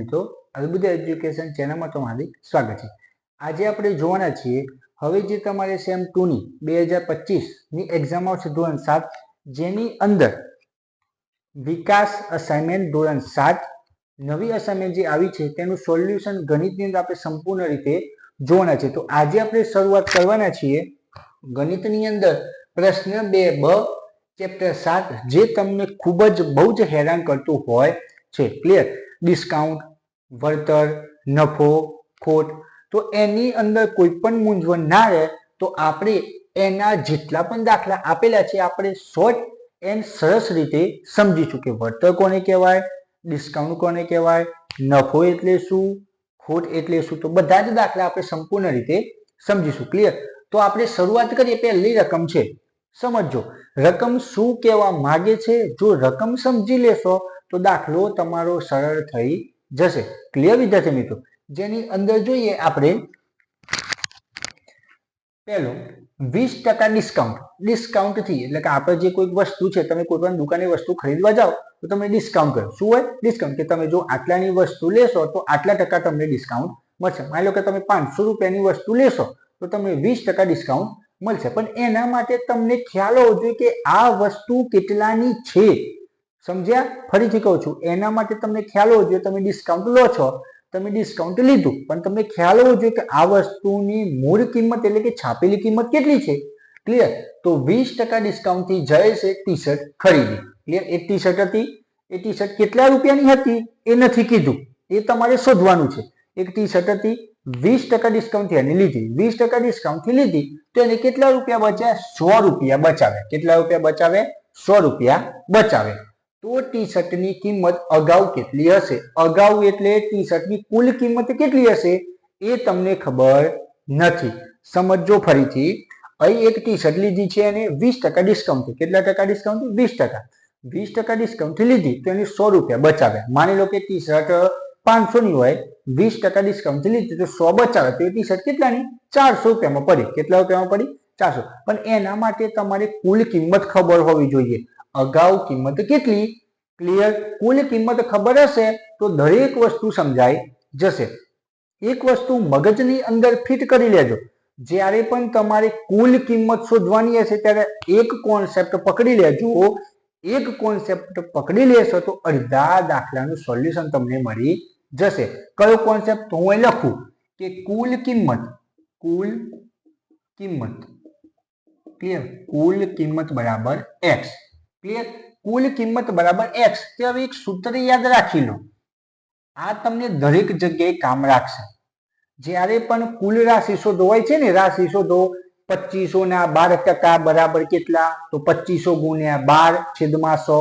મિત્રો, અદ્ભુત એજ્યુકેશન ચેનલમાં તમારું સ્વાગત છે। આજે આપણે જોવાના છીએ હવે જે તમારે સેમ 2 ની 2025 ની એક્ઝામ આવશે ધોરણ 7, જેની અંદર વિકાસ અસાઇનમેન્ટ ધોરણ 7 નવી અસાઇનમેન્ટ જે આવી છે તેનું સોલ્યુશન ગણિતની અંદર આપણે સંપૂર્ણ રીતે જોવાના છે। તો આજે આપણે શરૂઆત કરવાના છીએ ગણિતની અંદર પ્રશ્ન 2 બ ચેપ્ટર 7, જે તમને ખૂબ જ બહુ જ હેરાન કરતું હોય છે। ક્લિયર? ડિસ્કાઉન્ટ, વળતર, નફો, ખોટ, તો એની અંદર કોઈ પણ મૂંઝવણ ના રહે તો આપણે એના જેટલા પણ દાખલા આપેલા છે આપણે શોર્ટ એન્ડ સરસ રીતે સમજીશું કે વળતર કોને કહેવાય, ડિસ્કાઉન્ટ કોને કહેવાય, નફો એટલે શું, ખોટ એટલે શું, તો બધા જ દાખલા આપણે સંપૂર્ણ રીતે સમજીશું। ક્લિયર? તો આપણે શરૂઆત કરીએ। પહેલી રકમ છે, સમજો રકમ શું કહેવા માંગે છે। જો રકમ સમજી લેશો તો દાખલો તમારો સરળ થઈ જશે। ક્લિયર વિદ્યાર્થી મિત્રો? જેની અંદર જોઈએ આપણે પહેલો 20% ડિસ્કાઉન્ટ। ડિસ્કાઉન્ટ થી એટલે કે આપણે જે કોઈ વસ્તુ છે, તમે કોઈ પણ દુકાને વસ્તુ ખરીદવા જાઓ તો તમે ડિસ્કાઉન્ટ કરો। શું હોય? ડિસ્કાઉન્ટ, કે તમે જો આટલાની વસ્તુ લેશો તો આટલા ટકા તમને ડિસ્કાઉન્ટ મળશે। માની લો કે તમે 500 રૂપિયાની વસ્તુ લેશો તો તમને 20% ડિસ્કાઉન્ટ મળશે। પણ એના માટે તમને ખ્યાલ હોવો જોઈએ કે આ વસ્તુ કેટલાની છે। સમજ્યા? ફરીથી કહું છું, એના માટે તમને ખ્યાલ હોવો જોઈએ। તમે ડિસ્કાઉન્ટ લો છો, તમે ડિસ્કાઉન્ટ લીધું, પણ તમને ખ્યાલ હોવો જોઈએ કે આ વસ્તુની મૂળ કિંમત એટલે કે છાપેલી કિંમત કેટલી છે। ક્લિયર? તો 20% ડિસ્કાઉન્ટ થી જયેશે ટી શર્ટ ખરીદી। ક્લિયર? એક ટી શર્ટ હતી, એ ટી શર્ટ કેટલા રૂપિયાની હતી એ નથી કીધું, એ તમારે શોધવાનું છે। એક ટી શર્ટ હતી, 20% ડિસ્કાઉન્ટ થી એને લીધી, 20% ડિસ્કાઉન્ટ થી લીધી તો એને કેટલા રૂપિયા બચ્યા? 100 રૂપિયા બચાવ્યા। કેટલા રૂપિયા બચાવ્યા? 100 રૂપિયા બચાવ્યા। તો ટી શર્ટની કિંમત અગાઉ કેટલી હશે? અગાઉ એટલે ટી શર્ટની કુલ કિંમત કેટલી હશે એ તમને ખબર નથી। સમજો ફરીથી, અહીં એક ટી શર્ટ લીધી છે અને 20% ડિસ્કાઉન્ટ, કેટલા ટકા ડિસ્કાઉન્ટ? 20%। 20% ડિસ્કાઉન્ટ થી લીધી તો એને 100 રૂપિયા બચાવ્યા। માની લો કે ટી શર્ટ 500 ની હોય, 20% ડિસ્કાઉન્ટ થી લીધી તો 100 બચાવે તો એ ટી શર્ટ કેટલાની? 400 રૂપિયામાં પડી। કેટલા રૂપિયામાં પડી? 400। પણ એના માટે તમારે કુલ કિંમત ખબર હોવી જોઈએ। અગાઉ કિંમત કેટલી? ક્લિયર? કુલ કિંમત ખબર હશે તો દરેક વસ્તુ સમજાઈ જશે। એક વસ્તુ મગજની અંદર ફિટ કરી લેજો, જ્યારે પણ તમારે કુલ કિંમત શોધવાની હશે ત્યારે એક કોન્સેપ્ટ પકડી લેજો। એક કોન્સેપ્ટ પકડી લેશો તો અડધા દાખલાનું સોલ્યુશન તમને મળી જશે। કયો કોન્સેપ્ટ? હું અહીં લખું કે કુલ કિંમત, કુલ કિંમત, ક્લિયર? કુલ કિંમત બરાબર x। ક્લિયર? કુલ કિંમત બરાબર x। તે હવે એક સૂત્ર યાદ રાખી લો, આ તમને દરેક જગ્યાએ કામ લાગશે। જ્યારે પણ કુલ રાશિ શોધો હોય છે ને, રાશિ શોધો 2500 ના 12% બરાબર કેટલા? તો 2500 ગુણ્યા 12 છેદમાં 100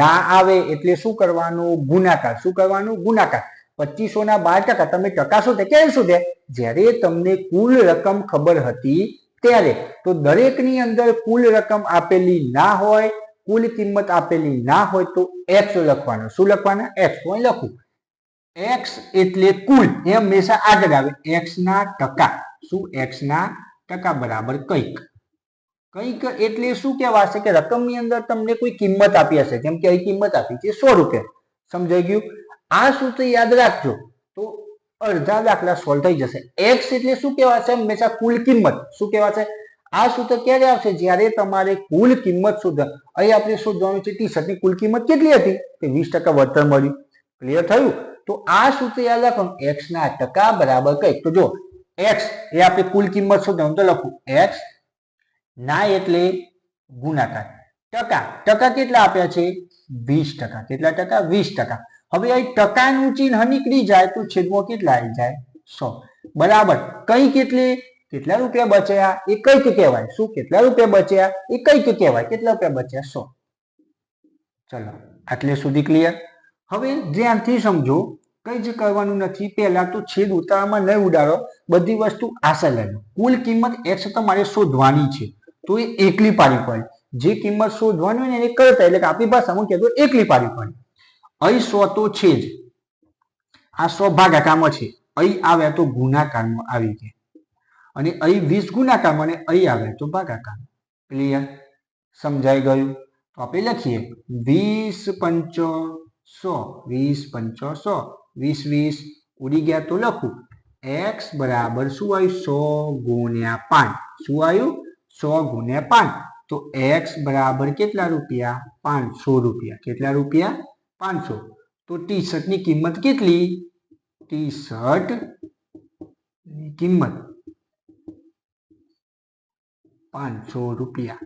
ના આવે એટલે શું કરવાનું? ગુણાકાર। શું કરવાનું? ગુણાકાર। 2500 ના 12%, તમે ટકા શોધે ક્યારે શોધે? જ્યારે તમને કુલ રકમ ખબર હતી ત્યારે। તો દરેકની અંદર કુલ રકમ આપેલી ના હોય, કુલ કિંમત આપેલી ના હોય તો x લખવાનો। શું લખવાના? x। હું અહીં લખું x એટલે કુલ, એ હંમેશા આગળ આવે, x ના ટકા। શું? x ના ટકા બરાબર કંઈક। કંઈક એટલે શું કહેવાશે કે રકમની અંદર તમને કોઈ કિંમત આપી હશે, જેમ કે અહીં કિંમત આપી છે 100 રૂપિયા। સમજાઈ ગયું? આ સૂત્ર યાદ રાખજો તો અડધા દાખલા સોલ્વ થઈ જશે। x એટલે શું કહેવાશે? હંમેશા કુલ કિંમત। શું કહેવાશે? આ સૂત્ર ક્યારે આવશે? જ્યારે તમારે કુલ કિંમત શોધવા, અહીં આપણે શોધવાનું છે ટી શર્ટની કુલ કિંમત કેટલી હતી? કે 20% વળતર મળ્યું। ક્લિયર થયું? તો આ સૂત્ર યાદ રાખો, x ના ટકા બરાબર કંઈક। તો જો x એ આપણે કુલ કિંમત શોધવાનું, તો લખું x ના એટલે ગુણાકાર, ટકા, ટકા કેટલા આપ્યા છે? 20%। કેટલા ટકા? 20%। હવે અહીં ટકાનું ચિહ્ન નીકળી જાય તો છેદમાં કેટલા આવી જાય? 100 બરાબર કંઈક એટલે કેટલા રૂપિયા બચ્યા એ કંઈક કહેવાય। શું? કેટલા રૂપિયા બચ્યા એ કંઈક કહેવાય। કેટલા રૂપિયા બચ્યા? 100। ચલો, આટલે સુધી ક્લિયર? હવે ધ્યાનથી સમજો, કઈ જ કરવાનું નથી। પહેલા તો છેદ ઉતારામાં નહીં ઉડાડો, બધી વસ્તુ આશા લેજો। કુલ કિંમત x તમારે શોધવાની છે તો એ એકલી પાડી પડે। જે કિંમત શોધવાની હોય ને એને કરતા, એટલે કે આપણી ભાષામાં કહેતો એકલી પાડી પડે। અહીં 100 તો છે જ, આ 100 ભાગાકારમાં છે, અહીં આવે તો ગુણાકારમાં આવી જાય, અને અહીં 20 ગુણાકારમાં અને અહીં આવે તો ભાગાકારમાં। ક્લિયર? સમજાઈ ગયું? તો આપણે લખીએ 20 × 100, 20 × 100 20 20 ઉડી ગયા તો લખું x બરાબર શું આવ્યું 100 ગુણ્યા 5 શું આવ્યું 100 ગુણ્યા 5 તો x બરાબર કેટલા રૂપિયા 500 રૂપિયા કેટલા રૂપિયા 500 તો ટી શર્ટ ની કિંમત કેટલી ટી શર્ટ ની કિંમત 500 રૂપિયા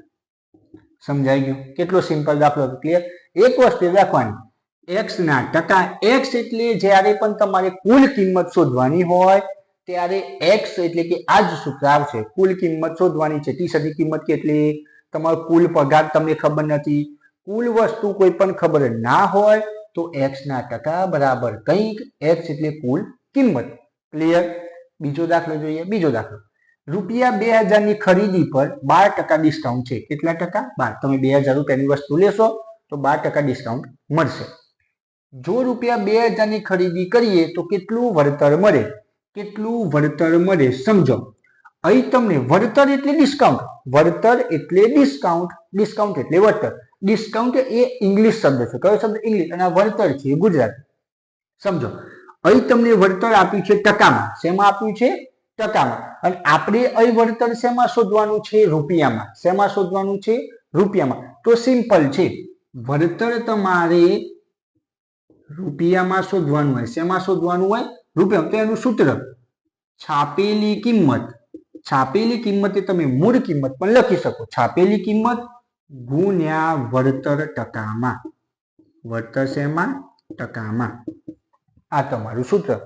સમજાઈ ગયું કેટલો સિમ્પલ દાખલો ક્લિયર એક વસ્તુ રાખવાની x ના ટકા x એટલે જ્યારે પણ તમારે કુલ કિંમત શોધવાની હોય ત્યારે x એટલે કે આ જ સૂત્ર આવશે કુલ કિંમત શોધવાની છે ટી શર્ટની કિંમત કેટલી તમારો કુલ પગાર તમને ખબર નથી કુલ વસ્તુ કોઈ પણ ખબર ના હોય તો x ના ટકા બરાબર કંઈક x એટલે કુલ કિંમત ક્લિયર બીજો દાખલો જોઈએ બીજો દાખલો રૂપિયા 2000 ની ખરીદી પર 12% ડિસ્કાઉન્ટ છે કેટલા ટકા 12 તમે 2000 રૂપિયાની વસ્તુ લેશો તો 12% ડિસ્કાઉન્ટ મળશે જો રૂપિયા 2000 ની ખરીદી કરીએ તો કેટલું વળતર મળે સમજો અહીં તમને વળતર એટલે ડિસ્કાઉન્ટ ડિસ્કાઉન્ટ એટલે વળતર ડિસ્કાઉન્ટ એ ઇંગ્લિશ શબ્દ છે કયો શબ્દ ઇંગ્લિશ અને વળતર છે ગુજરાતી સમજો અહીં તમને વળતર આપ્યું છે ટકામાં શેમાં આપ્યું છે ટકામાં અને આપણે અહીં વળતર શેમાં શોધવાનું છે રૂપિયામાં શેમાં શોધવાનું છે રૂપિયામાં તો સિમ્પલ છે વળતર તમારે રૂપિયામાં શોધવાનું હોય શેમાં શોધવાનું હોય રૂપિયા તો એનું સૂત્ર છાપેલી કિંમત એ તમે મૂળ કિંમત પણ લખી શકો છાપેલી કિંમત ગુણ્યા વળતર ટકામાં વળતર શેમાં ટકામાં આ તમારું સૂત્ર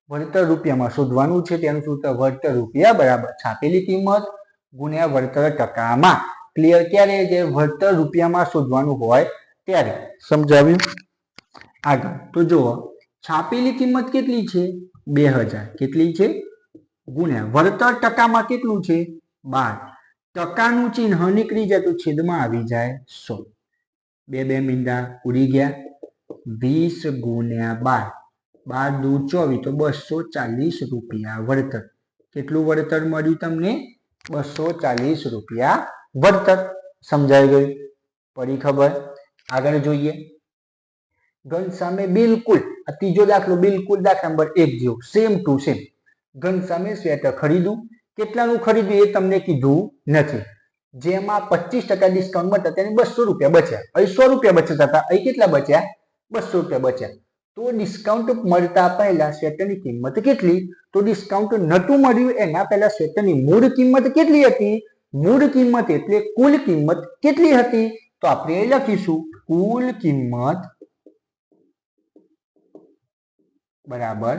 વળતર રૂપિયામાં શોધવાનું છે તેનું સૂત્ર વળતર રૂપિયા બરાબર છાપેલી કિંમત ગુણ્યા વળતર ટકામાં ક્લિયર ક્યારે જે વળતર રૂપિયામાં શોધવાનું હોય ત્યારે સમજાવ્યું આગળ તો જુઓ છાપેલી કિંમત કેટલી છે 2000 કેટલી છે ગુણ્યા વળતર ટકામાં કેટલું છે 12 ટકાનું ચિહ્ન નીકળી જાય તો છેદમાં આવી જાય 100 બે મીંડા ઉડી ગયા 20 ગુણ્યા 12 દૂ 24 તો 240 રૂપિયા વળતર કેટલું વળતર મળ્યું તમને 240 રૂપિયા વળતર સમજાઈ ગયું પડી ખબર આગળ જોઈએ ઘનશ્યામે બિલકુલ ત્રીજો દાખલો બિલકુલ દાખલા નંબર 1 જેવો સેમ ટુ સેમ ઘનશ્યામે સ્વેટર ખરીદ્યું કેટલાનું ખરીદ્યું એ તમને કીધું નથી જેમાં 25% ડિસ્કાઉન્ટ મળતા તેને 200 રૂપિયા બચ્યા અહીં 100 રૂપિયા બચતા હતા અહીં કેટલા બચ્યા 200 રૂપિયા બચ્યા તો ડિસ્કાઉન્ટ મળતા પહેલા સ્વેટરની કિંમત કેટલી તો ડિસ્કાઉન્ટ નતું મળ્યું એના પહેલા સ્વેટરની મૂળ કિંમત કેટલી હતી મૂળ કિંમત એટલે કુલ કિંમત કેટલી હતી તો આપણે લખીશું કુલ કિંમત બરાબર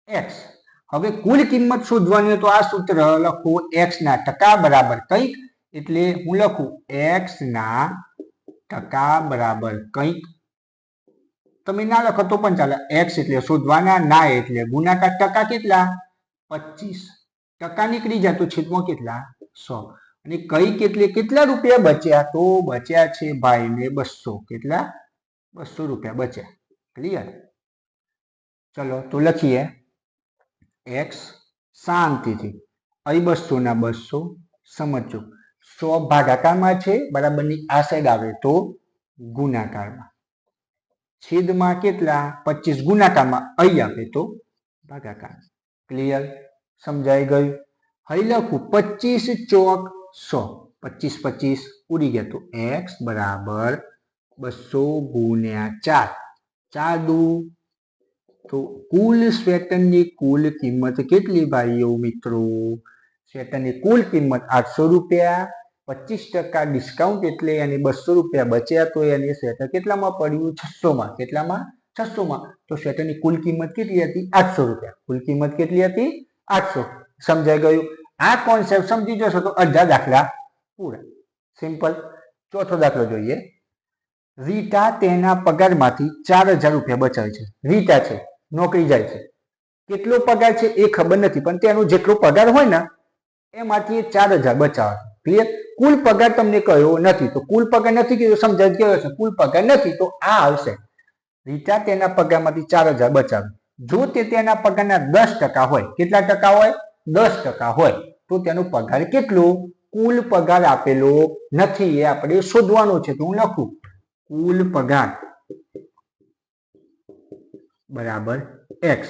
x હવે કુલ કિંમત શોધવાની તો આ સૂત્ર લખો x ના ટકા બરાબર કંઈક એટલે હું લખું x ના ટકા બરાબર કંઈક તમે ના લખો તો પણ ચાલે x એટલે શોધવાના ના એટલે ગુણાકાર ટકા કેટલા 25 ટકા નીકળી જાય તો છેદમાં કેટલા 100 અને કંઈક એટલે કેટલા રૂપિયા બચ્યા તો બચ્યા છે ભાઈ ને 200 કેટલા 200 રૂપિયા બચ્યા ક્લિયર ચલો તો લખીએ x શાંતિથી અહીં 200 ના 200 સમજો 100 ભાગાકારમાં છે બરાબરની આ સાઈડ આવે તો ગુણાકારમાં છેદમાં કેટલા 25 ગુણાકારમાં અહીં આપે તો ભાગાકાર ક્લિયર સમજાઈ ગયું અહીં લખું 25 ચોક 100 25 25 ઉડી ગયા તો x બરાબર 200 ગુણ્યા 4 4 દુ તો કુલ સ્વેટરની કુલ કિંમત કેટલી ભાઈઓ મિત્રો સ્વેટરની કુલ કિંમત 800 રૂપિયા 25% ડિસ્કાઉન્ટ એટલે એને 200 રૂપિયા બચ્યા તો એને સ્વેટર કેટલામાં પડ્યું 600 માં કેટલામાં 600 માં તો સ્વેટરની કુલ કિંમત કેટલી હતી 800 રૂપિયા કુલ કિંમત કેટલી હતી 800 સમજાઈ ગયું આ કોન્સેપ્ટ સમજી જશો તો અડધા દાખલા પૂરા સિમ્પલ ચોથો દાખલો જોઈએ રીટા તેના પગારમાંથી 4000 રૂપિયા બચાવે છે રીટા છે નોકરી જાય છે કેટલો પગાર છે એ ખબર નથી પણ તેનો જેટલો પગાર હોય ને એમાંથી 4000 બચાવે ક્લિયર કુલ પગાર તમને કયો નથી તો કુલ પગાર નથી કીધું સમજાય કયો છે કુલ પગાર નથી તો આ આવશે રીટા તેના પગારમાંથી 4000 બચાવે જો તે તેના પગારના 10% હોય કેટલા ટકા હોય 10% હોય તો તેનો પગાર કેટલો કુલ પગાર આપેલો નથી એ આપણે શોધવાનો છે તો હું લખું કુલ પગાર બરાબર એક્સ,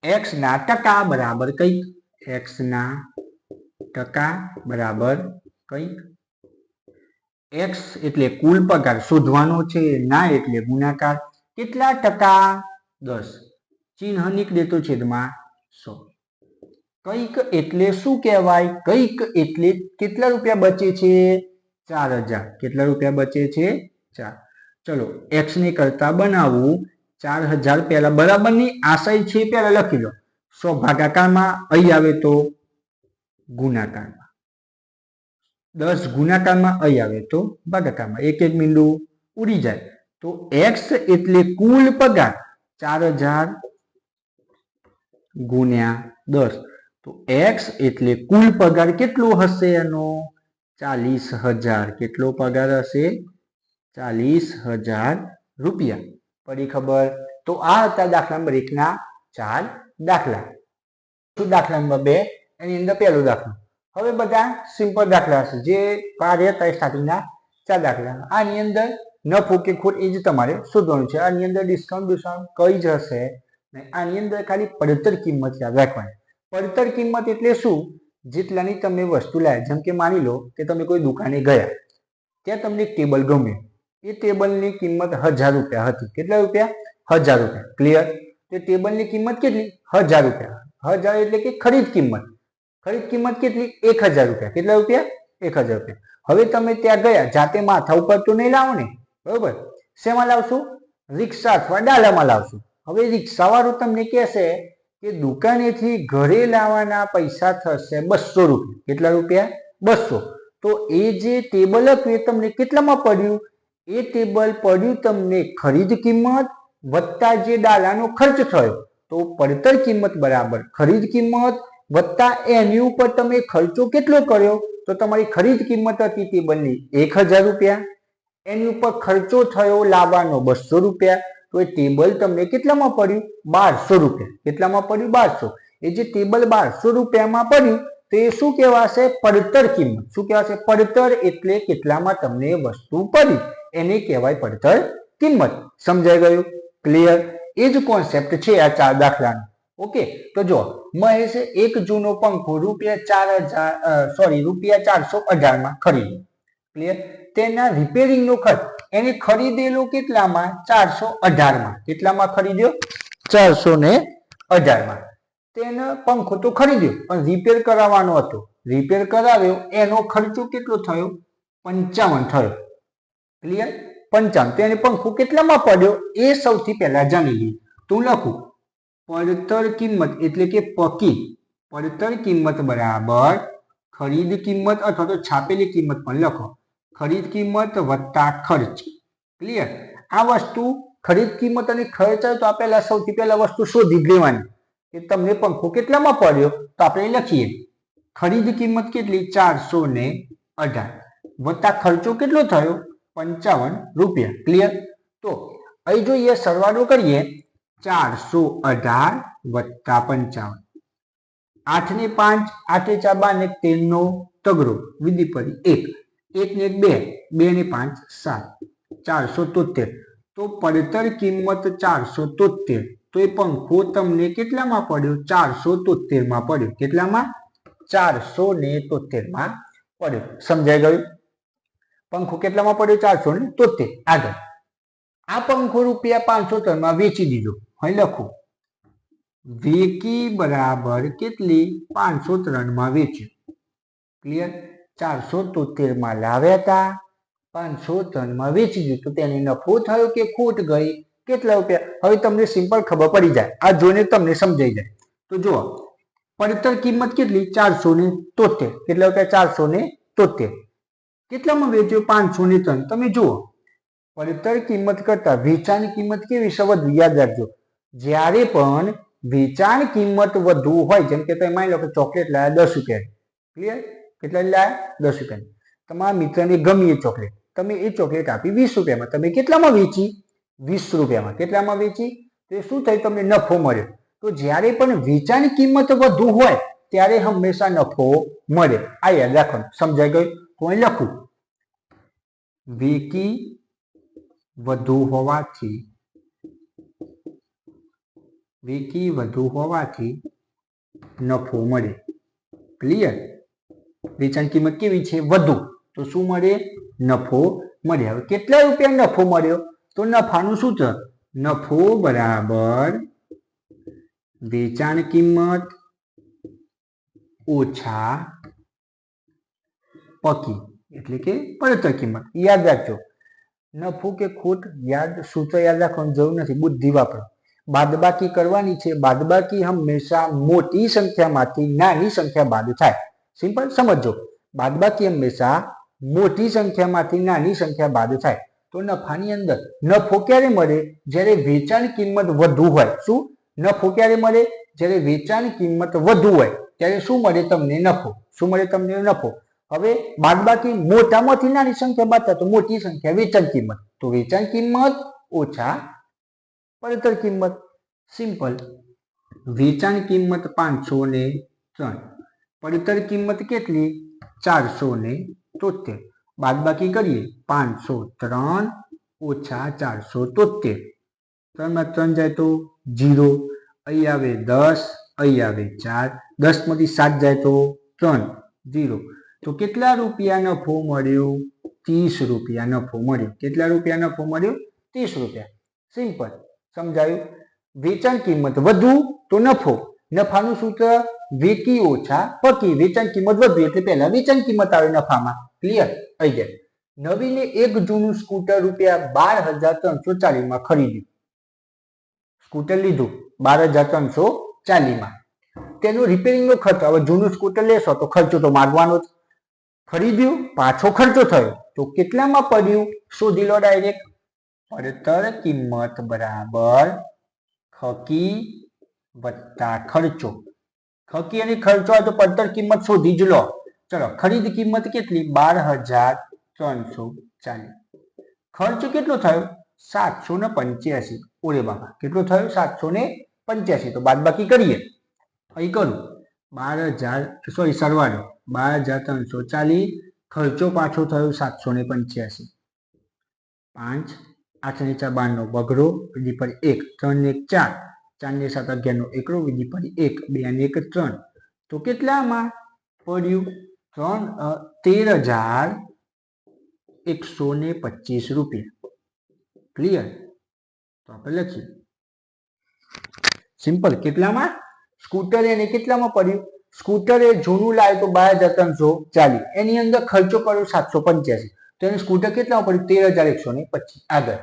એક્સ ના ટકા બરાબર કંઈક, એક્સ ના ટકા બરાબર કંઈક, એક્સ એટલે કુલ પગાર શોધવાનો છે, ના એટલે ગુણાકાર, કેટલા ટકા 10, ચિહ્ન નીકળે તો છેદમાં 100. કંઈક એટલે શું કહેવાય? કંઈક એટલે કેટલા રૂપિયા બચે છે? 4000. કેટલા રૂપિયા બચે છે? 4. ચલો એક્સ ને કરતા બનાવવું 4000 પહેલા બરાબરની આશય છે પહેલા લખી લો. 100 ભાગાકારમાં અહીં આવે તો ગુણાકારમાં, 10 ગુણાકારમાં અહીં આવે તો ભાગાકારમાં, એક એક બિંદુ ઉડી જાય. તો એક્સ એટલે કુલ પગાર 4000 ગુણ્યા 10. તો એક્સ એટલે કુલ પગાર કેટલો હશે એનો? 40000. કેટલો પગાર હશે? 40000 રૂપિયા. પડી ખબર? તો આ હતા દાખલા નંબર 1 ના 4 દાખલા. દાખલા નંબર 2 એની અંદર પહેલો દાખલો. હવે બધા સિમ્પલ દાખલા હશે જે કાર્ય હતા સ્ટાર્ટિંગના 4 દાખલા. આની અંદર નફો કે ખોટ એ જ તમારે શોધવાનું છે. આની અંદર ડિસ્કાઉન્ટ કઈ જ હશે? આની અંદર ખાલી પડતર કિંમત યાદ રાખવાની. પડતર કિંમત એટલે શું? જેટલાની તમે વસ્તુ લાવ્યા. જેમ કે માની લો કે તમે કોઈ દુકાને ગયા, ત્યાં તમને ટેબલ ગમ્યું, એ ટેબલની કિંમત 1000 રૂપિયા હતી. કેટલા રૂપિયા? 1000 રૂપિયા. ક્લિયર? તે ટેબલની કિંમત કેટલી? 1000 રૂપિયા. 1000 એટલે કે ખરીદ કિંમત. ખરીદ કિંમત કેટલી? 1000 રૂપિયા. કેટલા રૂપિયા? 1000 રૂપિયા. હવે તમે ત્યાં ગયા, જાતે માથા ઉપર તો નહીં લાવો ને, બરોબર? શેમાં લાવશો? રિક્ષા અથવા ડાલામાં લાવશો. હવે રિક્ષાવાળો તમને કહેશે કે દુકાનેથી ઘરે લાવવાના પૈસા થશે 200 રૂપિયા. કેટલા રૂપિયા? 200. તો એ જે ટેબલ હતું એ તમને કેટલામાં પડ્યું? એ ટેબલ પડ્યું તમને ખરીદ કિંમત વત્તા જે ડાલાનો ખર્ચ થયો. તો પડતર કિંમત બરાબર ખરીદ કિંમત વત્તા એની ઉપર તમે ખર્ચો કેટલો કર્યો? તો તમારી ખરીદ કિંમત હતી ટેબલની 1000 રૂપિયા, એની ઉપર ખર્ચો થયો લાવવાનો 200 રૂપિયા. તો એ ટેબલ તમને કેટલામાં પડ્યું? 1200 રૂપિયા. કેટલામાં પડ્યું? 1200. એ જે ટેબલ 1200 રૂપિયામાં પડ્યું તો એ શું કહેવાશે? પડતર કિંમત. શું કહેવાશે? પડતર એટલે કેટલામાં તમને વસ્તુ પડી એને કહેવાય પડતર કિંમત. સમજાઈ ગયું? ક્લિયર? એ જ કોન્સેપ્ટ છે આ 4 દાખલાનો. ઓકે, તો જો મહેશે એક જૂનો પંખો રૂપિયા 418 માં ખરીદ્યો. ક્લિયર? તેના રિપેરિંગનો ખર્ચ એને ખરીદેલો કેટલામાં? 418 માં. કેટલામાં ખરીદ્યો? 418 માં. તેને પંખો તો ખરીદ્યો પણ રિપેર કરાવવાનો હતો. રિપેર કરાવ્યો એનો ખર્ચો કેટલો થયો? 55 થયો. ક્લિયર? 55. તેને પંખો કેટલામાં પડ્યો એ સૌથી પહેલા જાણી લઈએ. તો હું લખું પડતર કિંમત એટલે કે પકી. પડતર કિંમત બરાબર ખરીદ કિંમત અથવા તો છાપેલી કિંમત પણ લખો. ખરીદ કિંમત વત્તા ખર્ચ. ક્લિયર? આ વસ્તુ ખરીદ કિંમત અને ખર્ચ આવે તો આ પહેલા સૌથી પહેલા વસ્તુ શોધી લેવાની કે તમને પંખો કેટલામાં પડ્યો. તો આપણે લખીએ ખરીદ કિંમત કેટલી? 418 વત્તા ખર્ચો કેટલો થયો? 55 રૂપિયા. ક્લિયર? તો અહીં જોઈએ સરવાળો કરીએ 418 વત્તા 55. 8 ને 5, 8 4 12 ને 13 નો તગડો વિધિ પડી 1, 1 ને 2, 2 ને 5 7, 473. તો પડતર કિંમત 473. તો એ પંખો તમને કેટલામાં પડ્યો? 473 માં પડ્યો. કેટલામાં? 473 માં પડ્યો. સમજાઈ ગયું? પંખો કેટલામાં પડ્યો? 473. આગળ આ પંખો રૂપિયા 503 માં વેચી દીધો. અહીં લખું વેકી બરાબર કેટલી? 503 માં વેચ્યું. ક્લિયર? 473 માં લાવ્યા હતા, 503 માં વેચી દીધું. તો તેને નફો થયો કે ખોટ ગઈ? કેટલા રૂપિયા? હવે તમને સિમ્પલ ખબર પડી જાય. આ જોઈને તમને સમજાઈ જાય. તો જુઓ પડતર કિંમત કેટલી? 473. કેટલા રૂપિયા? 473. કેટલામાં વેચ્યો? 503. તમે જુઓ પડતર કિંમત કરતા વેચાણ કિંમત કેવી છે વધુ? યાદ રાખજો જ્યારે પણ વેચાણ કિંમત વધુ હોય, જેમ કે તમે માની લો કે ચોકલેટ લાવ્યા 10 રૂપિયા. ક્લિયર? કેટલા લાવ્યા? 10 રૂપિયા. તમારા મિત્રને ગમી એ ચોકલેટ, તમે એ ચોકલેટ આપી 20 રૂપિયામાં. તમે કેટલામાં વેચી? 20 રૂપિયામાં. કેટલામાં વેચી? તો શું થયું? તમને નફો મળ્યો. તો જ્યારે પણ વેચાણ કિંમત વધુ હોય ત્યારે હંમેશા નફો મળે. આ યાદ રાખવાનું. સમજાઈ ગયું? તો અહીં લખું વેકી વધુ હોવાથી વેકી વધુ હોવાથી નફો મળે. ક્લિયર? વેચાણ કિંમત કેવી છે? વધુ, તો શું મળે? નફો મળે. હવે કેટલા રૂપિયા નફો મળ્યો? તો નફાનું સૂત્ર નફો બરાબર વેચાણ કિંમત ઓછા પકી એટલે કે પડતર કિંમત. યાદ રાખજો, નફો કે ખોટ સૂત્ર યાદ રાખવાની જરૂર નથી, બુદ્ધિ વાપરો. બાદબાકી કરવાની છે. બાદબાકી હંમેશા મોટી સંખ્યામાંથી નાની સંખ્યા બાદ થાય. સિમ્પલ સમજો. બાદબાકી હંમેશા મોટી સંખ્યામાંથી નાની સંખ્યા બાદ થાય. તો નફાની અંદર નફો ક્યારે મળે? જ્યારે વેચાણ કિંમત વધુ હોય. શું? નફો ક્યારે મળે? જ્યારે વેચાણ કિંમત વધુ હોય ત્યારે શું મળે તમને? નફો. શું મળે તમને? નફો. હવે બાદબાકી મોટામાંથી નાની સંખ્યા બાદ થાય તો મોટી સંખ્યા વેચાણ કિંમત. તો વેચાણ કિંમત ઓછા પડતર કિંમત. સિમ્પલ. વેચાણ કિંમત 503, પડતર કિંમત કેટલી? 473. બાદબાકી કરીએ 503 ઓછા 473. 3 માં 3 જાય તો 0, અહીં આવે 10, અહીં આવે 4, 10 માંથી 7 જાય તો 3, 0. તો કેટલા રૂપિયા નફો મળ્યો? 30 રૂપિયા નફો મળ્યો. કેટલા રૂપિયા નફો મળ્યો? 30 રૂપિયા. સિમ્પલ. સમજાયું? વેચાણ કિંમત વધુ તો નફો. નફાનું સૂત્ર વેકી ઓછા પકી. વેચાણ કિંમત વધુ એટલે પહેલા વેચાણ કિંમત આવે નફામાં. ક્લિયર? આવી જાય. નવીને એક જૂનું સ્કૂટર રૂપિયા 12,340 માં ખરીદ્યું. સ્કૂટર લીધું 12,340 માં. તેનો રિપેરિંગનો ખર્ચ, હવે જૂનું સ્કૂટર લેશો તો ખર્ચો તો માગવાનો જ. ખરીદ્યું, પાછો ખર્ચો થયો તો કેટલામાં પડ્યું? શોધી લો ડાયરેક્ટ. પડતર કિંમત બરાબર ખકી વત્તા ખર્ચો. ખકી અને ખર્ચો હોય તો પડતર કિંમત શોધી જ લો. ચલો, ખરીદ કિંમત કેટલી? 12,340. ખર્ચ કેટલો થયો? 785. ઓરે બાબા, કેટલો થયો? 785. તો બાદબાકી કરીએ. અહીં કરું 12,000 સરવાળો 12,340. ખર્ચો પાછો થયો 785. 5 8 ને 4 12 નો બગડો, વિધિ પર 1, 3 ને 4, 4 ને 7 11 નો એકડો, વિધિ પર 1, 2 ને 1 3. તો કેટલામાં પડ્યું? 13,125 રૂપિયા. ક્લિયર? તો આપણે લખીએ. સિમ્પલ. કેટલામાં? સ્કૂટર એને કેટલામાં પડ્યું? સ્કૂટર એ જૂનું લાવ્યું તો 12,340. એની અંદર ખર્ચો કર્યો 785. તો એને સ્કૂટર કેટલામાં પડ્યું? 13,125. આગળ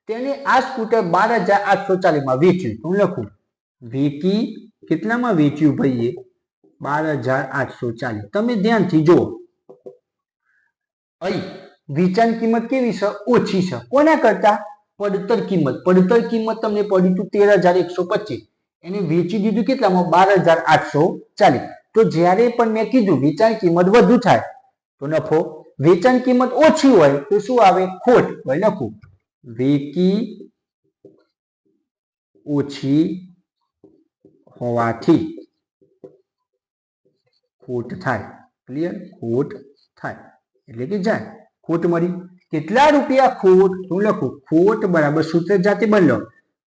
તેને આ સ્કૂટર 12,840 માં વેચ્યું. હું લખું વેકી કેટલામાં વેચ્યું ભાઈએ? 12,840. તમે ધ્યાનથી જુઓ. અહીં વેચાણ કિંમત કેવી છે? ઓછી છે. કોના કરતા? પડતર કિંમત. પડતર કિંમત તમને પડી હતું 13,125. એને વેચી દીધું કેટલામાં? 12,840. તો જ્યારે પણ મેં કીધું વેચાણ કિંમત વધુ થાય તો નફો, વેચાણ કિંમત ઓછી હોય તો શું આવે? ખોટ. ભાઈ લખું વેકી ઓછી હોવાથી ખોટ થાય. ક્લિયર? ખોટ થાય એટલે કે જાય. ખોટ મળી. કેટલા રૂપિયા ખોટ? હું લખું ખોટ બરાબર સૂત્ર જાતે બદલો.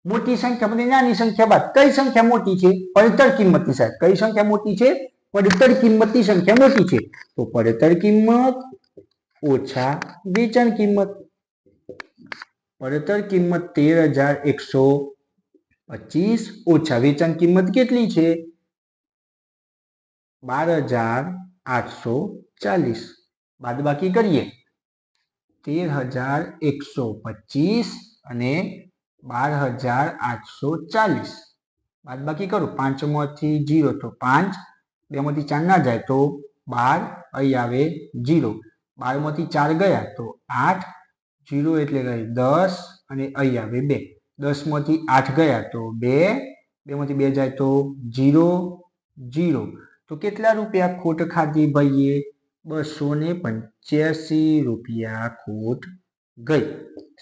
મોટી સંખ્યા પછી નાની સંખ્યા બાદ. કઈ સંખ્યા મોટી છે? પડતર કિંમતની સાહેબ. કઈ સંખ્યા મોટી છે? પડતર કિંમતની સંખ્યા મોટી છે. તો પડતર કિંમત ઓછા વેચાણ કિંમત. પડતર કિંમત 13,125 ઓછા વેચાણ કિંમત કેટલી છે? 12,840. બાદબાકી કરીએ 13,125 અને 12,840. બાદબાકી કરું 5 માંથી 0 તો 5, 2 માંથી 4 ના જાય તો 12, અહીં આવે 0, 12 માંથી 4 ગયા તો 8, 0 એટલે ગઈ 10 અને અહીં આવે 2, 10 માંથી 8 ગયા તો 2, 2 માંથી 2 જાય તો 0, 0. તો કેટલા રૂપિયા ખોટ ખાધી ભાઈએ? 285 રૂપિયા ખોટ ગઈ.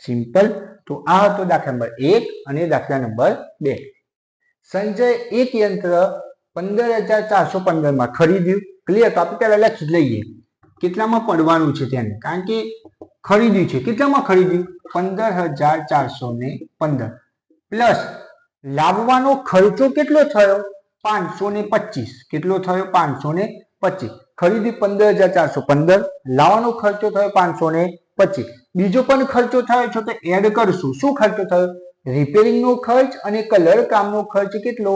સિમ્પલ. તો આ હતો દાખલા નંબર 1 અને દાખલા નંબર 2. સંજય એક યંત્ર 15,415 માં ખરીદ્યું. ક્લિયર? તો આપણે પહેલા લખી લઈએ કેટલામાં પડવાનું છે તેને, કારણ કે ખરીદ્યું છે. કેટલામાં ખરીદ્યું? 15,415 પ્લસ લાવવાનો ખર્ચો કેટલો થયો? 525. કેટલો થયો? 525. ખરીદી 15,415. લાવવાનો ખર્ચો થયો 525. બીજો પણ ખર્ચો થયો છે તો એડ કરશું. શું ખર્ચો થયો? રિપેરિંગ નો ખર્ચ અને કલર કામનો ખર્ચ કેટલો?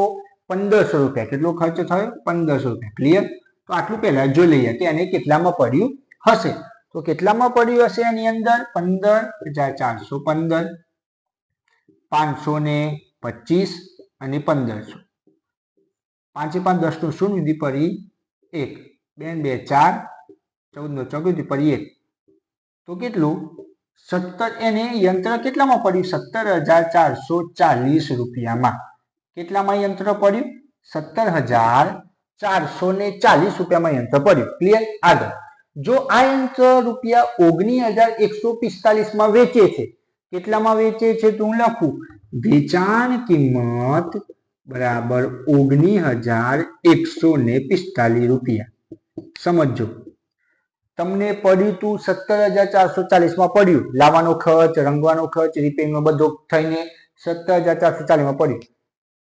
1500 રૂપિયા. કેટલો ખર્ચ થયો? 1500 રૂપિયા. ક્લિયર? તો આટલું પહેલા જોઈ લઈએ કે એને કેટલામાં પડ્યું હશે. તો કેટલામાં પડ્યું હશે એની અંદર? 15,415, 525 અને 1500. 5 5 10 નું શૂન્ય વિધિ પડી 1, 2 2 4, 14 14 વિધિ પડી 1. તો કેટલું? 17. એને યંત્ર કેટલામાં પડ્યું? 17,440 રૂપિયામાં. કેટલામાં યંત્ર પડ્યું? 17,440 રૂપિયામાં યંત્ર પડ્યું. ક્લિયર? આગળ જો આ યંત્ર રૂપિયા 19,145 માં વેચે છે, કેટલામાં વેચે છે તો હું લખું વેચાણ કિંમત બરાબર 19,145 રૂપિયા. સમજો, તમને પડ્યું તું 17,440 માં પડ્યું. લાવવાનો ખર્ચ, રંગવાનો ખર્ચ, રિપેરિંગનો બધો થઈને 17,440 માં પડ્યું.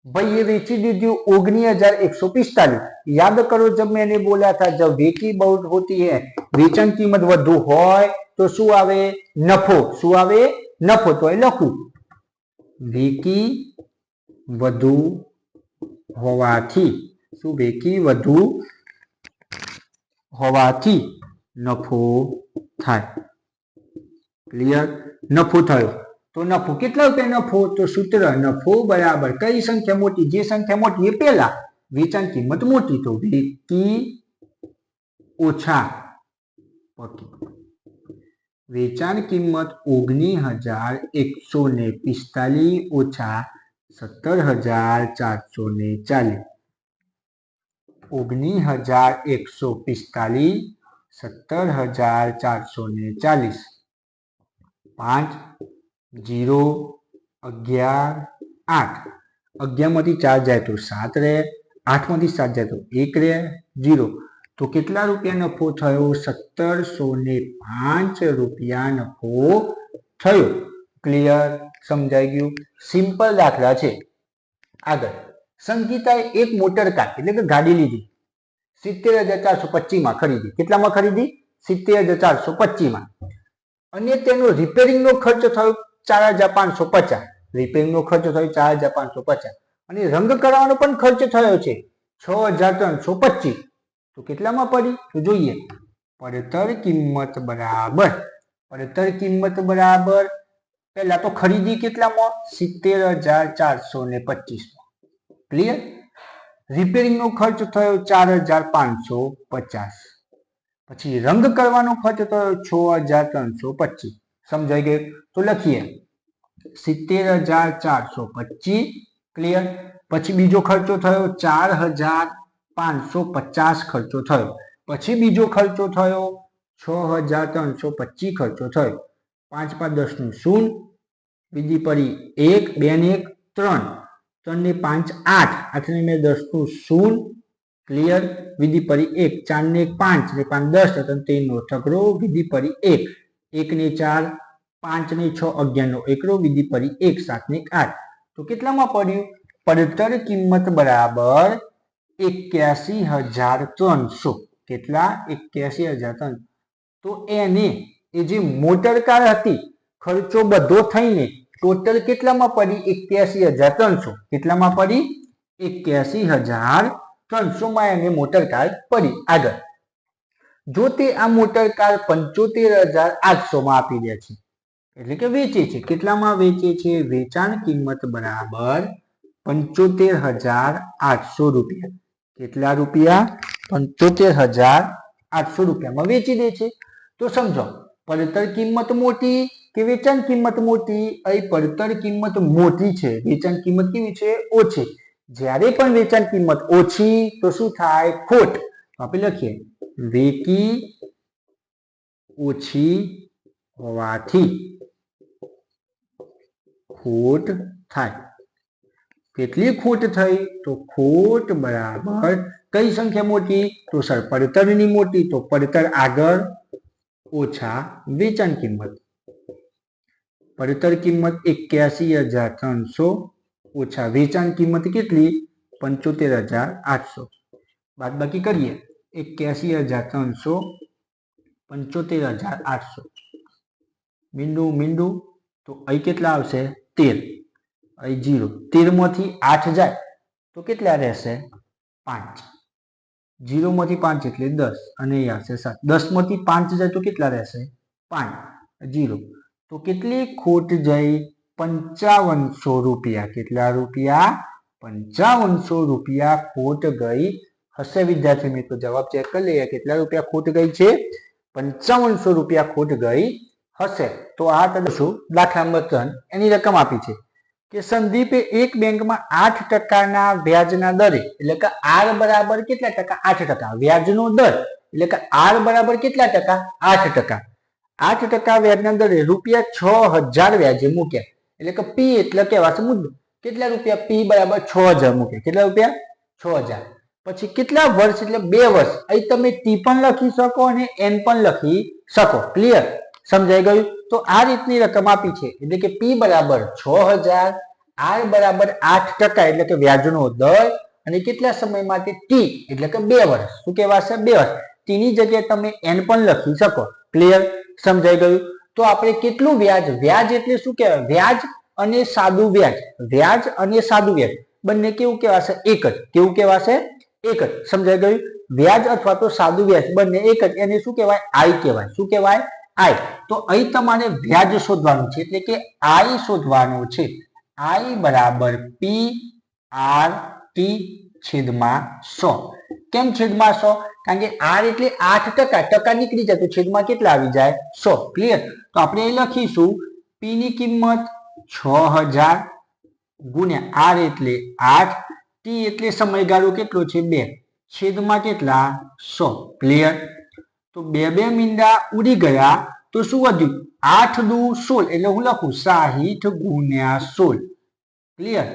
भाई ये वेची दीजिए 19,145. याद करो जब मैंने बोला था जब वेची बहुत होती है, वेचाण कीमत વધુ હોય તો શું આવે? નફો. શું આવે? નફો. તો એ લખું વેકી વધુ હોવાથી. શું? વેકી વધુ હોવાથી નફો થાય. ક્લિયર? નફો થયો. તો નફો કેટલા રૂપિયા નફો? તો સૂત્ર નફો બરાબર કઈ સંખ્યા મોટી? જે સંખ્યા મોટી એ પહેલા. વેચાણ કિંમત મોટી તો વેકી ઓછા પકી. વેચાણ કિંમત 19,145 ઓછા 17,440. 19,145 17,440. 5 0 11 8. 11 માંથી 4 જાય તો 7 રહે. 8 માંથી 7 જાય તો 1 રહે. 0. તો કેટલા રૂપિયા નફો થયો? 1705 રૂપિયા નફો થયો. ક્લિયર? સમજાઈ ગયું? સિમ્પલ દાખલા છે. આગળ સંગીતાએ એક મોટર કાર એટલે કે ગાડી લીધી 70,425 માં ખરીદી. કેટલામાં ખરીદી? 70,425 માં. અને તેનો રિપેરિંગ નો ખર્ચ થયો 4,550. રિપેરિંગ નો ખર્ચ થયો 4,550. અને રંગ કરાવવાનો પણ ખર્ચ થયો છે 6,325. તો કેટલામાં પડી? તો જોઈએ પડતર કિંમત બરાબર. પડતર કિંમત બરાબર પહેલા તો ખરીદી કેટલામાં? 70,425 માં. ક્લિયર? રિપેરિંગ નો ખર્ચ થયો 4,550. પછી રંગ કરવાનો ખર્ચ થયો 6,325. સમજાઈ ગયું? તો લખીએ 70,425. ક્લિયર? પછી બીજો ખર્ચો થયો 4,550 ખર્ચો થયો. પછી બીજો ખર્ચો થયો 6,325 ખર્ચો થયો. 5 5 10 નું શૂન્ય વિધિ પડી 1 2 ને 1 3 3 ને 5 8 8 ને 10 નું શૂન્ય. ક્લિયર? વિધિ પડી 1 4 ને 5 ને 5 10 3 નો ઠકરો વિધિ પડી 1 1 ને 4 5 ને 6 11 નો એકડો વિધિ પડી 1 7 ને 8. તો કેટલામાં પડ્યું? પડતર કિંમત બરાબર 81,300. કેટલા? 81,300. તો એને એ જે મોટર કાર હતી ખર્ચો બધો થઈને ટોટલ કેટલામાં પડી? 81,300. કેટલામાં પડી? 81,300 માં એને મોટર કાર પડી. આગળ જો તે આ મોટર કાર 75,800 માં આપી દે છે એટલે કે વેચે છે. કેટલામાં વેચે છે? વેચાણ કિંમત બરાબર 75,800 રૂપિયા. કેટલા રૂપિયા? 75,800 રૂપિયામાં વેચી દે છે. તો સમજો પડતર કિંમત મોટી કે વેચાણ કિંમત મોટી? અહીં પડતર કિંમત મોટી છે, વેચાણ કિંમત કેવી છે? ઓછી. જ્યારે પણ વેચાણ કિંમત ઓછી તો શું થાય? ખોટ. આપણે લખીએ વેકી ઓછી હોવાથી ખોટ થાય. કેટલી ખોટ થઈ? તો ખોટ બરાબર કઈ સંખ્યા મોટી? તો સર પડતરની મોટી. તો પડતર આગળ ઓછા વેચાણ કિંમત. પડતર કિંમત 81,300 ઓછા વેચાણ કિંમત કેટલી 75,800 બાદબાકી કરીએ 81,375,800 મીંડું તો અહીં કેટલા આવશે 13 અહીં 0 13 માંથી 8 જાય તો કેટલા રહેશે 5 0 માંથી 5 એટલે 10 અને અહીં આવશે 7 10 માંથી 5 જાય તો કેટલા રહેશે 5 0 તો કેટલી ખોટ જઈ 5500 રૂપિયા કેટલા રૂપિયા 5500 રૂપિયા ખોટ ગઈ હશે વિદ્યાર્થી મિત્રો જવાબ ચેક કરી લઈએ કેટલા રૂપિયા ખોટ ગઈ છે 5500 રૂપિયા ખોટ ગઈ હશે તો આ તમે શું દાખલા નંબર 3 એની રકમ આપી છે કે સંદીપે એક બેંકમાં 8% વ્યાજના દરે એટલે કે આર બરાબર કેટલા ટકા 8% વ્યાજનો દર એટલે કે આર બરાબર કેટલા ટકા 8% 8% વ્યાજના દરે ₹6000 વ્યાજે મૂક્યા એટલે કે પી એટલે કેવાશે મુદ્દો કેટલા રૂપિયા પી બરાબર 6000 મૂક્યા કેટલા રૂપિયા 6000 પછી કેટલા વર્ષ એટલે 2 વર્ષ અહીં તમે ટી પણ લખી શકો અને એન પણ લખી શકો ક્લિયર સમજાઈ ગયું તો આ રીતની રકમ આપી છે એટલે કે પી બરાબર 6000 આર બરાબર 8% એટલે કે વ્યાજનો દર અને કેટલા સમય માટે ટી એટલે કે 2 વર્ષ શું કહેવાશે 2 વર્ષ ટી ની જગ્યાએ તમે એન પણ લખી શકો ક્લિયર સમજાઈ ગયું તો આપણે કેટલું વ્યાજ વ્યાજ એટલે શું કહેવાય વ્યાજ અને સાદું વ્યાજ અને સાદું વ્યાજ બંને કેવું કહેવાશે એક જ કેવું કહેવાશે એક જ સમજાઈ ગયું વ્યાજ અથવા તો સાદું વ્યાજ બંને એક જ એને શું કહેવાય આઈ કહેવાય શું કહેવાય આઈ તો અહીં તમારે વ્યાજ શોધવાનું છે એટલે કે આઈ શોધવાનું છે આઈ બરાબર પી આર ટી છેદમાં 100 કેમ છેદમાં 100 કારણ કે આર એટલે 8% ટકા નીકળી જાય તો છેદમાં કેટલા આવી જાય 100 ક્લિયર તો આપણે અહીં લખીશું પી ની કિંમત 6000 ગુણ્યા આર એટલે 8 ટી એટલે સમયગાળો કેટલો છે 2 છેદમાં કેટલા 100 ક્લિયર તો બે મીંડા ઉડી ગયા તો શું વધ્યું 8 દુ 16 એટલે હું લખું 60 ગુણ્યા 16 ક્લિયર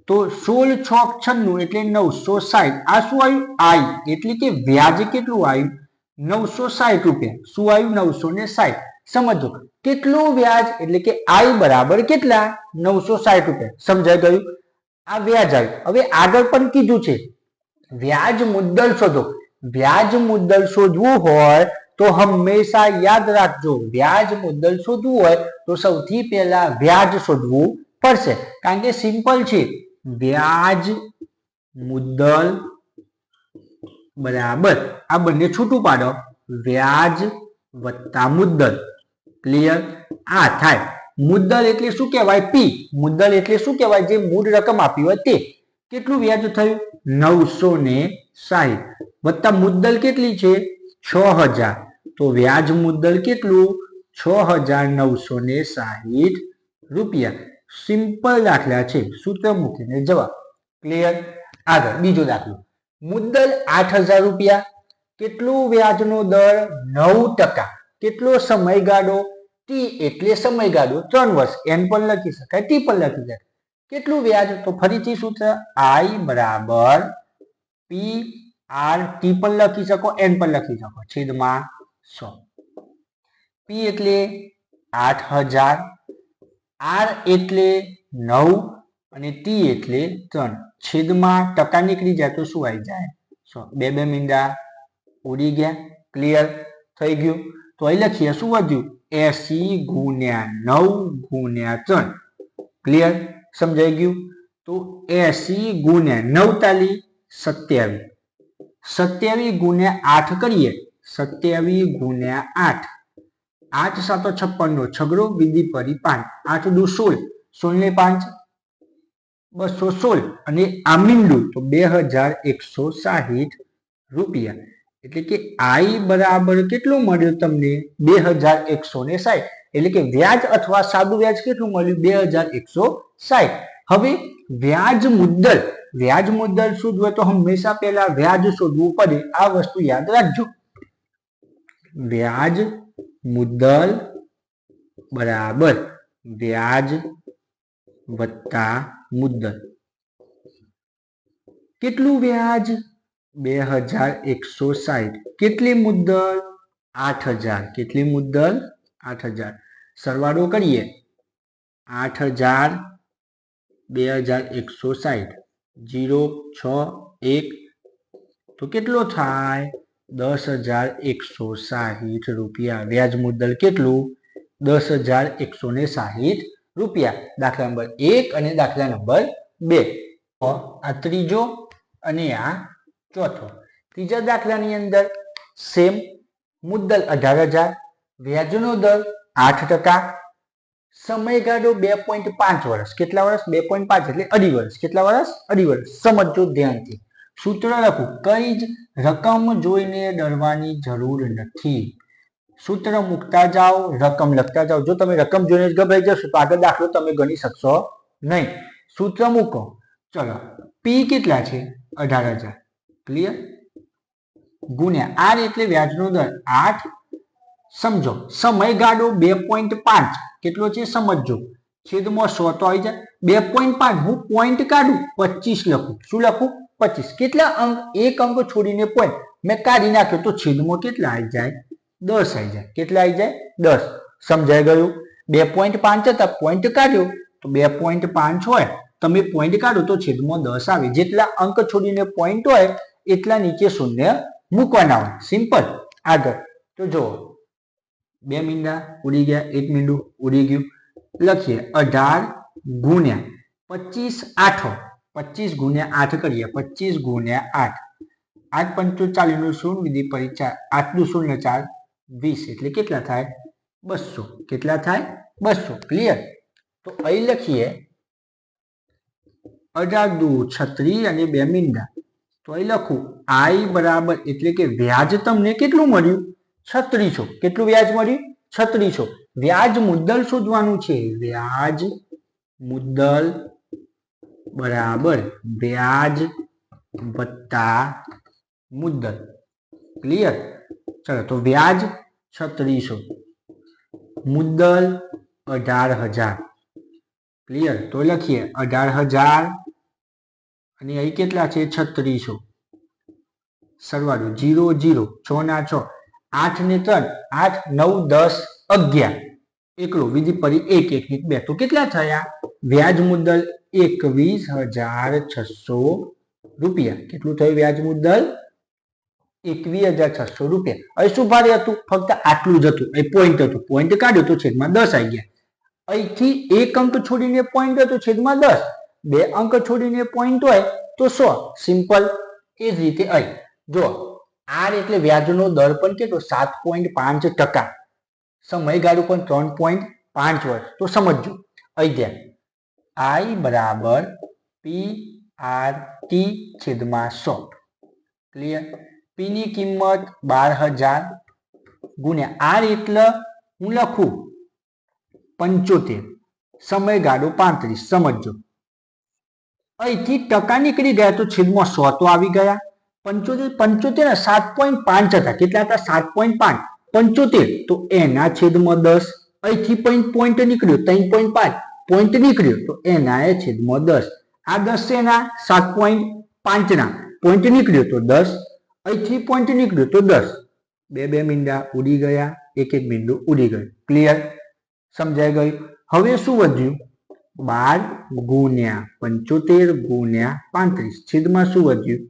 તો 16 6 96 એટલે 960 આ શું આવ્યું આઈ એટલે કે વ્યાજ કેટલું આવ્યું 960 રૂપિયા શું આવ્યું 960 સમજો કેટલું વ્યાજ એટલે કે આઈ બરાબર કેટલા 960 રૂપિયા સમજાઈ ગયું આ વ્યાજ આવ્યું હવે આગળ પણ કીધું છે વ્યાજ મુદ્દલ શોધો વ્યાજ મુદ્દલ શોધવું હોય તો હંમેશા યાદ રાખજો વ્યાજ મુદ્દલ શોધવું હોય તો સૌથી પહેલા વ્યાજ શોધવું પડશે કારણ કે સિમ્પલ છે વ્યાજ મુદ્દલ બરાબર આ બંને છૂટું પાડો વ્યાજ વત્તા મુદ્દલ ક્લિયર આ થાય મુદ્દલ એટલે શું કહેવાય પી મુદ્દલ એટલે શું કહેવાય જે મૂળ રકમ આપી હોય તે કેટલું વ્યાજ થયું 960 વત્તા મુદ્દલ કેટલી છે 6000 તો વ્યાજ મુદ્દલ કેટલું 6960 રૂપિયા સિમ્પલ દાખલા છે સૂત્ર મૂકીને જવાબ ક્લિયર આગળ બીજો દાખલો મુદ્દલ 8000 રૂપિયા કેટલું વ્યાજનો દર 9% કેટલો સમયગાળો ટી એટલે સમયગાળો 3 વર્ષ એન પણ લખી શકાય ટી પણ લખી શકાય કેટલું વ્યાજ તો ફરીથી સૂત્ર આઈ બરાબર પી આર ટી પણ લખી શકો એન પણ લખી શકો છેદમાં 100 પી એટલે 8000 આર એટલે 9 અને ટી એટલે 3 છેદમાં ટકા નીકળી જાય તો શું આવી જાય 100 બે મીંડા ઉડી ગયા ક્લિયર થઈ ગયું તો અહીં લખીએ શું વધ્યું 80 ગુણ્યા 9 ગુણ્યા 3 ક્લિયર સમજાઈ ગયું તો 80 ગુણ્યા 9 તાલી 27 27 ગુણ્યા 8 કરીએ 27 ગુણ્યા 8 8 7 56 નો છગડો વિધિ પરી 5 8 દુ 16 16 ને 5 216 અને આ મીંડું તો 2160 રૂપિયા એટલે કે આઈ બરાબર કેટલું મળ્યું તમને 2160 એટલે કે વ્યાજ અથવા સાદું વ્યાજ કેટલું મળ્યું 2160 હવે વ્યાજ મુદ્દલ શોધવું હોય તો હંમેશા પહેલા વ્યાજ શોધવું પડે આ વસ્તુ યાદ રાખજો વ્યાજ મુદ્દલ બરાબર વ્યાજ વત્તા મુદ્દલ કેટલું વ્યાજ 2160 કેટલી મુદ્દલ 8000 કેટલી મુદ્દલ 8000 સરવાળો કરીએ 8000 2160 0 6 1 તો કેટલો થાય 10,160 રૂપિયા. વ્યાજ મુદ્દલ કેટલું 10,160 રૂપિયા. દાખલા નંબર 1 અને દાખલા નંબર 2. આ ત્રીજો અને આ ચોથો. ત્રીજા દાખલાની અંદર સેમ મુદ્દલ 18,000, વ્યાજનો દર 8%, સમયગાળો 2.5 વર્ષ. કેટલા વર્ષ? 2.5 એટલે અઢી વર્ષ. કેટલા વર્ષ? અઢી વર્ષ. સમજો ધ્યાનથી. સૂત્ર લખું, કઈ જ રકમ જોઈને ડરવાની જરૂર નથી. સૂત્ર મૂકતા જાઓ, રકમ લખતા જાઓ. જો તમે રકમ જોઈને જ ગભરાઈ જશો તો આગળ દાખલો તમે ગણી શકશો નહીં. સૂત્ર મૂકો. ચલો, પી કેટલા છે? 18,000. ક્લિયર? ગુણ્યા આર એટલે વ્યાજનો દર 8. સમજો સમયગાળો 2.5 કેટલો છે સમજો. છેદમાં 100 તો આવી જાય. 2.5 હું પોઈન્ટ કાઢું 25 લખું. શું લખું? 25. કેટલા અંક? એક અંક છોડીને પોઈન્ટ મેં કાઢી નાખ્યો તો છેદમાં કેટલા આવી જાય? 10 આવી જાય. કેટલા આવી જાય? 10. સમજાઈ ગયું? 2.5 હતા, પોઈન્ટ કાઢ્યો તો 2.5 હોય. તમે પોઈન્ટ કાઢો તો છેદમાં 10 આવે. જેટલા અંક છોડીને પોઈન્ટ હોય એટલા નીચે શૂન્ય મૂકવાના હોય. સિમ્પલ. આગળ તો જો 2 મીંડા ઉડી ગયા, 1 મીંડું ઉડી ગયું. લખીએ 18 ગુણ્યા 25 8. 25 ગુણ્યા 8 કરીએ. 25 ગુણ્યા 8. 8 45 નું શૂન્ય વિધિ પરીક્ષા 8 નું શૂન્ય 4 20 એટલે કેટલા થાય? 200. કેટલા થાય? 200. ક્લિયર? તો અહીં લખીએ 18 દુ 36 અને 2 મીંડા. તો અહીં લખું I બરાબર એટલે કે વ્યાજ તમને કેટલું મળ્યું? 3600. કેટલું વ્યાજ મળ્યું? 3600. વ્યાજ મુદ્દલ શોધવાનું છે. વ્યાજ મુદ્દલ બરાબર વ્યાજ વત્તા મુદ્દલ. ક્લિયર? ચલો, તો વ્યાજ 3600, મુદ્દલ 18,000. ક્લિયર? તો લખીએ 18,000 અને અહીં કેટલા છે? 3600. સરવાળો 0 0 6 ના 6 8 ને 3 8 9 10 11 એકલો વિધિ પરી 1 1 2 તો કેટલા થયા? વ્યાજ મુદ્દલ 21,600 રૂપિયા. કેટલું થયું વ્યાજ મુદ્દલ? 21,600 રૂપિયા. હવે શું ભારે હતું? ફક્ત આટલું જ હતું. અહીં પોઈન્ટ હતું, પોઈન્ટ કાઢ્યો તો છેદમાં 10 આવી ગયા. અહીંથી એક અંક છોડીને પોઈન્ટ હતો છેદમાં 10. બે અંક છોડીને પોઈન્ટ હોય તો 100. સિમ્પલ. એ જ રીતે અહીં જો આર એટલે વ્યાજનો દર પણ કેટલો? 7.5%. સમયગાળો પણ 3.5 વર્ષ. તો સમજો અહીં ધ્યાન. I બરાબર PRT છેદમાં 100. ક્લિયર? P ની કિંમત 12,000 ગુણ્યા આર એટલે હું લખું 75. સમયગાળો 35. સમજો અહીંથી ટકા નીકળી ગયા તો છેદમાં 100 તો આવી ગયા. 75 ને 7.5 હતા. કેટલા હતા? 7.5. 75 તો એના છેદમાં 10. અહીંથી પોઈન્ટ નીકળ્યો 3.5. પોઈન્ટ નીકળ્યો તો એના છેદમાં 10. આ 10 એના 7.5 ના પોઈન્ટ નીકળ્યો તો 10. અહીંથી પોઈન્ટ નીકળ્યો તો 10. બે મીંડા ઉડી ગયા, એક મીંડું ઉડી ગયું. ક્લિયર? સમજાઈ ગયું? હવે શું વધ્યું? 12 ગુણ્યા 75 ગુણ્યા 35 છેદમાં શું વધ્યું?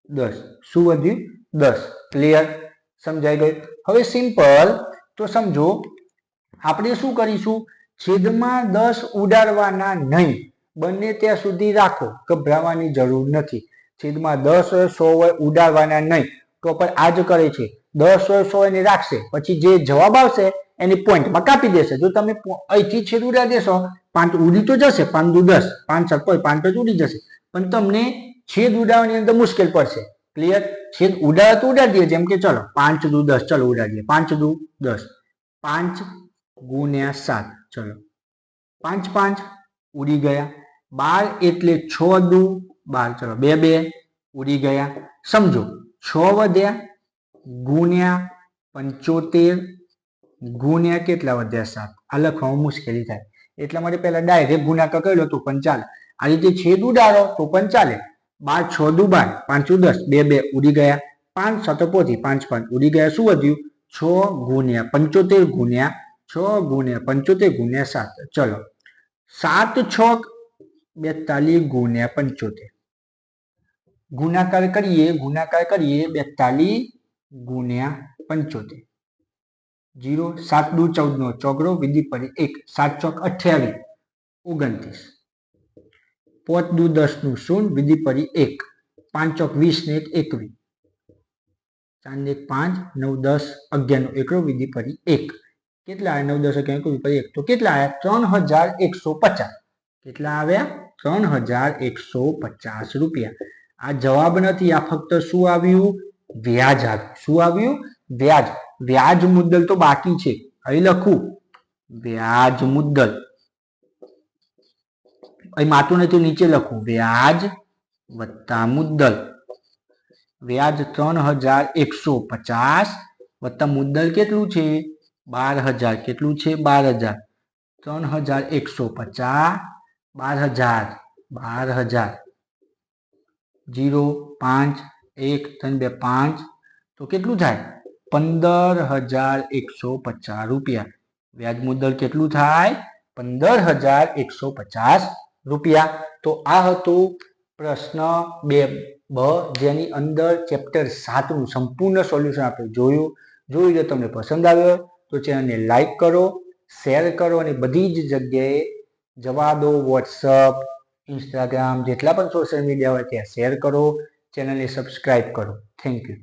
10. શું વધ્યું? 10. ક્લિયર? સમજાઈ ગયું? હવે સિમ્પલ. તો સમજો આપણે શું કરીશું? છેદમાં 10 ઉડાડવાના નહીં. બંને ત્યાં સુધી રાખો, ગભરાવાની જરૂર નથી. છેદમાં 10 હોય 100 હોય ઉડાડવાના નહીં. તો પણ આ જ કરે છે. 10 હોય 100 એને રાખશે, પછી જે જવાબ આવશે એને પોઈન્ટમાં કાપી દેશે. જો તમે અહીંથી છેદ ઉડાડી દેશો 5 ઉડી તો જશે, 5 દુ 10, 5 7 5 ઉડી જશે, પણ તમને છેદ ઉડાડવાની અંદર મુશ્કેલ પડશે. ક્લિયર? છેદ ઉડાડે તો ઉડાડીએ. જેમ કે ચલો 5 દુ 10 ચલો ઉડાડીએ. 5 દુ 10. 5 ગુણ્યા 7. ચલો 5 5 ઉડી ગયા. 12 એટલે 6 દુ 12. ચલો 2 2 ઉડી ગયા. સમજો 6 વધ્યા ગુણ્યા 75 ગુણ્યા કેટલા વધ્યા? 7. આ લખવામાં મુશ્કેલી થાય એટલા માટે પહેલા ડાયરેક્ટ ગુણાકાર કરી લો તો પણ ચાલે. આ રીતે છેદ ઉડાડો તો પણ ચાલે. 12 6 દુ 12, 5 10, 2 2 ઉડી ગયા. 5 7 પોથી 5 5 ઉડી ગયા. શું વધ્યું? 6 ગુણ્યા 75 ગુણ્યા 6 ગુણ્યા 75 ગુણ્યા 7. ચલો 7 6 42 ગુણ્યા 75 ગુણાકાર કરીએ 42 ગુણ્યા 75 0 7 દુ 14 નો ચોગડો વિધિ પરી 1 7 ચોક 28 29 5 દુ 10 નું શૂન્ય વિધિ પરી 1 5 ચોક 20 ને 21 4 ને 5 9 10 11 નો એકડો વિધિ પરી 1 કેટલા આવ્યા 9 10 11 પરી 1 તો કેટલા આવ્યા 3150 કેટલા આવ્યા 3150 રૂપિયા આ જવાબ નથી આ ફક્ત શું આવ્યું વ્યાજ આવ્યું શું આવ્યું વ્યાજ વ્યાજ મુદ્દલ તો બાકી છે અહીં લખું વ્યાજ મુદ્દલ અહીં માતું નથી નીચે લખું વ્યાજ વત્તા મુદ્દલ વ્યાજ 3150 વત્તા મુદ્દલ કેટલું છે 12000 કેટલું છે 12000 3150 12000 0 5 1 3 2 5 તો કેટલું થાય 15150 રૂપિયા વ્યાજ મુદ્દલ કેટલું થાય 15150 રૂપિયા તો આ હતું પ્રશ્ન 2 જેની અંદર ચેપ્ટર 7 નું સંપૂર્ણ સોલ્યુશન આપણે જોયું જો તમને પસંદ આવ્યો તો ચેનલને લાઈક કરો શેર કરો અને બધી જ જગ્યાએ જવા દો વોટ્સઅપ ઇન્સ્ટાગ્રામ જેટલા પણ સોશિયલ મીડિયા હોય ત્યાં શેર કરો ચેનલને સબસ્ક્રાઇબ કરો થેન્ક યુ